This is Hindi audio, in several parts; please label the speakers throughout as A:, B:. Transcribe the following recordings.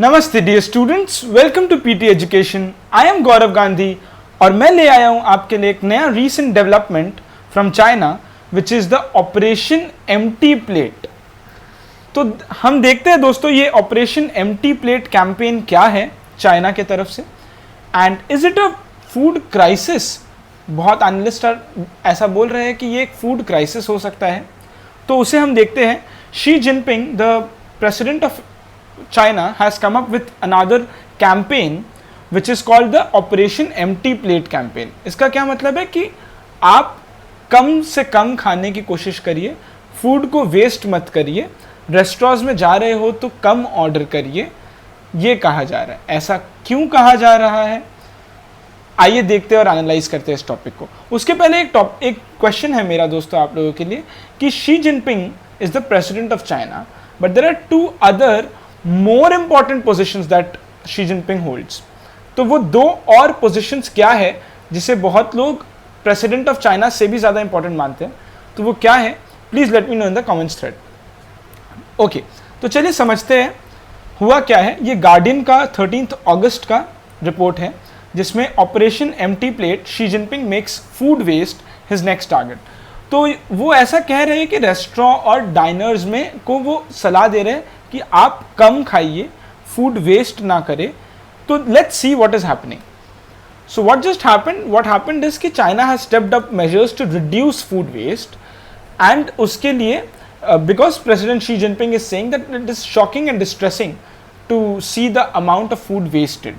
A: नमस्ते dear students, welcome to PT education. I am Gaurav Gandhi और मैं ले आया हूं आपके लिए एक नया recent development from China which is the operation empty plate. तो हम देखते हैं दोस्तों ये ऑपरेशन एम्प्टी प्लेट कैंपेन क्या है चाइना के तरफ से, and is it a food crisis. बहुत एनालिस्ट ऐसा बोल रहे हैं कि ये एक फूड क्राइसिस हो सकता है, तो उसे हम देखते हैं। Xi Jinping, the president of China, has come up with another campaign which is called the Operation Empty Plate campaign। इसका क्या मतलब है कि आप कम से कम खाने की कोशिश करिए, फूड को वेस्ट मत करिए, रेस्टोरेंट्स में जा रहे हो तो कम ऑर्डर करिए, ये कहा जा रहा है। ऐसा क्यों कहा जा रहा है, आइए देखते हैं और एनालाइज करते हैं इस टॉपिक को। उसके पहले एक क्वेश्चन है मेरा दोस्तों आप लोगों के लिए कि Xi Jinping is the president of China, but there are two other more important positions that Xi Jinping holds. तो वो दो और पोजिशंस क्या है जिसे बहुत लोग प्रेसिडेंट ऑफ चाइना से भी ज़्यादा इंपॉर्टेंट मानते हैं, तो वो क्या है, please let me know in the comments thread. Okay, तो चलिए समझते हैं हुआ क्या है। ये गार्डियन का 13 अगस्त का रिपोर्ट है जिसमें operation empty plate, Xi Jinping makes food waste his next target. तो वो ऐसा कह रहे हैं कि रेस्टोरेंट और डाइनर्स में को वो सलाह दे रहे हैं कि आप कम खाइए, फूड वेस्ट ना करें। तो let's see what is happening. So what happened is कि China has stepped up measures to reduce food waste, and उसके लिए because president Xi Jinping is saying that it is shocking and distressing to see the amount of food wasted.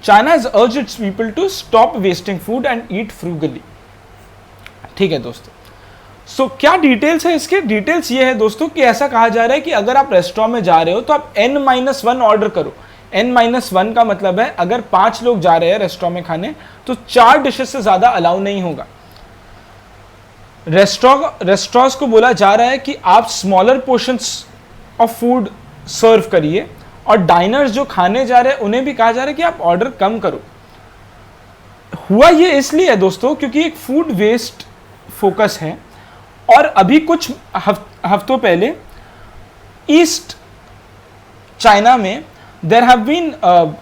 A: China has urged its people to stop wasting food and eat frugally. ठीक है दोस्तों, सो क्या डिटेल्स है इसके? डिटेल्स ये है दोस्तों कि ऐसा कहा जा रहा है कि अगर आप रेस्टोरेंट में जा रहे हो तो आप N-1 ऑर्डर करो। N-1 का मतलब है अगर 5 लोग जा रहे हैं रेस्टोरेंट में खाने तो 4 डिशेस से ज्यादा अलाउ नहीं होगा। रेस्टोरेंट्स को बोला जा रहा है कि आप स्मॉलर पोर्शंस ऑफ फूड सर्व करिए, और डाइनर्स जो खाने जा रहे हैं उन्हें भी कहा जा रहा है कि आप ऑर्डर कम करो। हुआ ये इसलिए है दोस्तों क्योंकि एक फूड वेस्ट फोकस है, और अभी कुछ हफ्तों पहले ईस्ट चाइना में there have been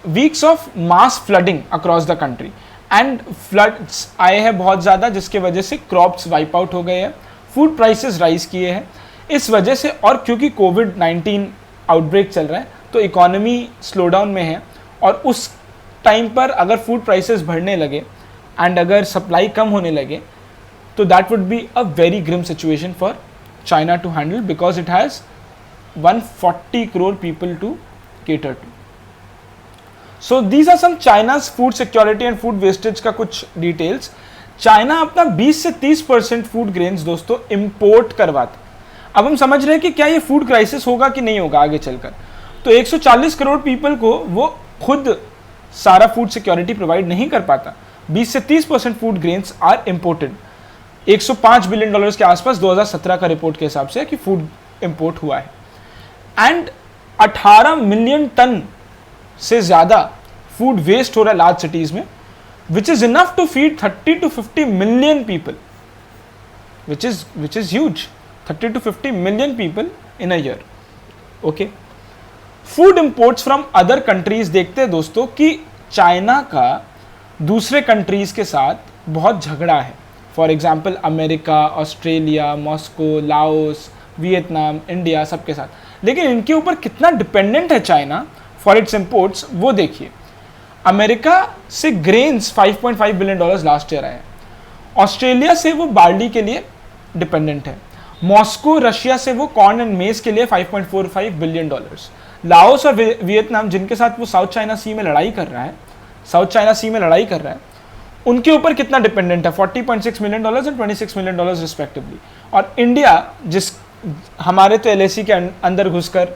A: weeks of mass flooding across the country, and floods आए हैं बहुत ज़्यादा जिसके वजह से क्रॉप्स वाइप आउट हो गए हैं, फूड प्राइसेस राइज किए हैं इस वजह से। और क्योंकि कोविड-19 आउटब्रेक चल रहा है तो इकोनॉमी स्लो डाउन में है, और उस टाइम पर अगर फूड प्राइसेस बढ़ने लगे एंड अगर सप्लाई कम होने लगे तो that would be a very grim situation for China to handle, because it has 140 crore people to cater to. So these are some China's food security and food wastage का कुछ details। चाइना अपना 20 से 30% फूड ग्रेन्स दोस्तों इंपोर्ट करवाता। अब हम समझ रहे हैं कि क्या ये फूड क्राइसिस होगा कि नहीं होगा आगे चलकर। तो 140 करोड़ पीपल को वो खुद सारा फूड सिक्योरिटी प्रोवाइड नहीं कर पाता। 20 से 30% food grains are imported. 105 billion dollars के आसपास 2017 का रिपोर्ट के हिसाब से कि फूड इंपोर्ट हुआ है, एंड 18 मिलियन टन से ज़्यादा फूड वेस्ट हो रहा है लार्ज सिटीज़ में, which is enough to feed 30 to 50 million people, which is huge. 30 to 50 million people in a year. Okay, food imports from other countries देखते हैं दोस्तों कि चाइना का दूसरे कंट्रीज के साथ बहुत झगड़ा है। For example America, Australia, Moscow, Laos, Vietnam, India, सबके साथ। लेकिन इनके ऊपर कितना डिपेंडेंट है चाइना फॉर इट्स इंपोर्ट्स वो देखिए। अमेरिका से grains 5.5 billion dollars last year आए। ऑस्ट्रेलिया से वो बार्ली के लिए डिपेंडेंट है। मॉस्को रशिया से वो कॉर्न एंड मेज के लिए 5.45 बिलियन डॉलर्स। लाओस और वियतनाम जिनके साथ वो साउथ चाइना सी में लड़ाई कर रहा है, उनके ऊपर कितना डिपेंडेंट है? 40.6 million dollars and 26 million dollars respectively. और इंडिया जिस हमारे तो LAC के अंदर घुसकर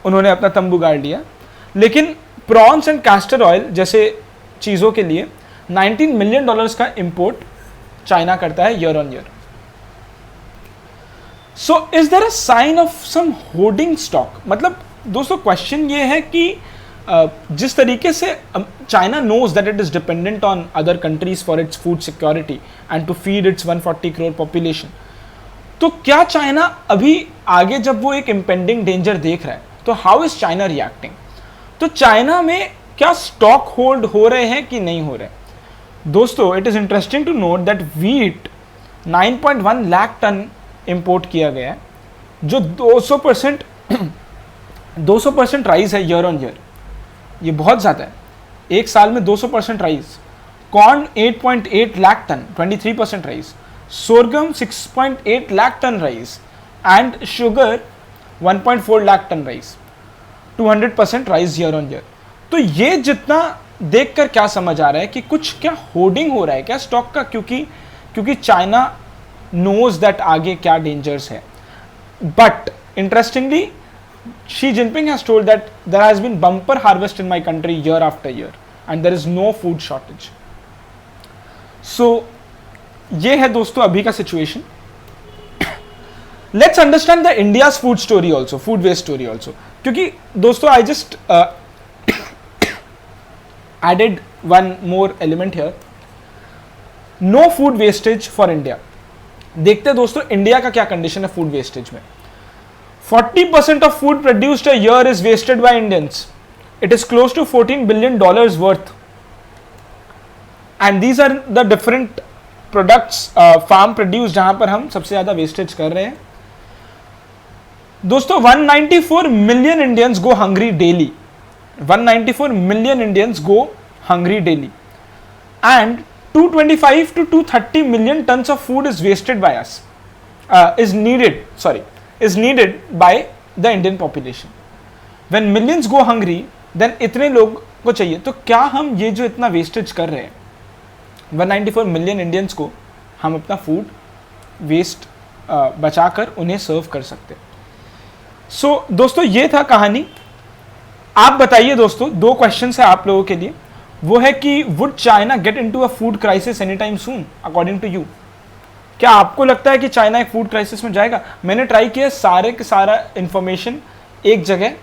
A: उन्होंने अपना तंबू गाड़ लिया, लेकिन प्रॉन्स एंड कैस्टर ऑयल जैसे चीज़ों के लिए 19 मिलियन डॉलर्स का इंपोर्ट चाइना करता है year on year. So is there a sign of some hoarding stock? मतलब दोस्तों क्वेश्चन ये है कि जिस तरीके से China knows that it is dependent on other countries for its food security and to feed its 140 crore population, तो क्या चाइना अभी आगे जब वो एक इम्पेंडिंग डेंजर देख रहा है तो हाउ इज चाइना रिएक्टिंग? तो चाइना में क्या स्टॉक होल्ड हो रहे हैं कि नहीं हो रहे? दोस्तों, it is interesting to note that wheat 9.1 lakh tonne import किया गया है, जो 200% राइज है ईयर ऑन ईयर। ये बहुत ज़्यादा है, एक साल में 200% rise. Corn 8.8 lakh tonne, 23% rise. Sorghum 6.8 lakh tonne rise and sugar 1.4 lakh tonne rise, 200% rise year on year. तो ये जितना देखकर क्या समझ आ रहा है कि कुछ क्या होर्डिंग हो रहा है क्या स्टॉक का, क्योंकि चाइना नोज दैट आगे क्या डेंजर्स है। But interestingly Xi Jinping has told that there has been bumper harvest in my country year after year and there is no food shortage. So ये है दोस्तों अभी का situation. Let's understand the India's food story also, food waste story also. क्योंकि दोस्तों I just added one more element here. No food wastage for India. देखते हैं दोस्तों इंडिया का क्या कंडीशन है फूड वेस्टेज में। 40% of food produced a year is wasted by Indians. It is close to $14 billion worth. And these are the different products farm produced जहां पर हम सबसे ज्यादा वेस्टेज कर रहे हैं। दोस्तों 194 million Indians go hungry daily. 194 million Indians go hungry daily. And 225 to 230 million tons of food is wasted by us. Is needed by the Indian population. When millions go hungry, then इतने लोग को चाहिए। तो क्या हम ये जो इतना वेस्टेज कर रहे हैं 194 मिलियन इंडियंस को हम अपना फूड वेस्ट बचाकर उन्हें सर्व कर सकते हैं। सो दोस्तों ये था कहानी। आप बताइए दोस्तों, दो क्वेश्चन है आप लोगों के लिए। वो है कि would China get into a food crisis any time soon according to you? क्या आपको लगता है कि चाइना एक फूड क्राइसिस में जाएगा? मैंने ट्राई किया सारे के सारा इंफॉर्मेशन एक जगह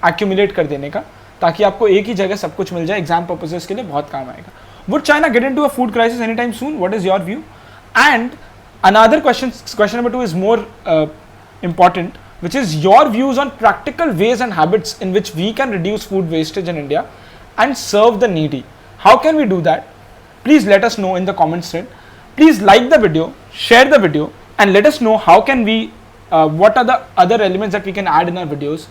A: एक्यूमुलेट कर देने का, ताकि आपको एक ही जगह सब कुछ मिल जाए। एग्जाम पर्पसेस के लिए बहुत काम आएगा। Would China get into a food crisis any time soon? What is your view? And another question number 2 is more important, which is your views on practical ways and habits in which we can reduce food wastage in India and serve the needy. How can we do that? Please let us know in the comments thread. Please like the video, share the video, and let us know how can we, what are the other elements that we can add in our videos.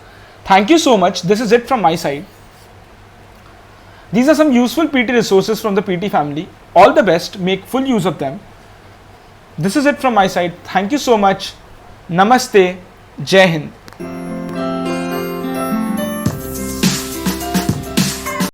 A: Thank you so much. This is it from my side. These are some useful PT resources from the PT family. All the best. Make full use of them. This is it from my side. Thank you so much. Namaste. Jai Hind.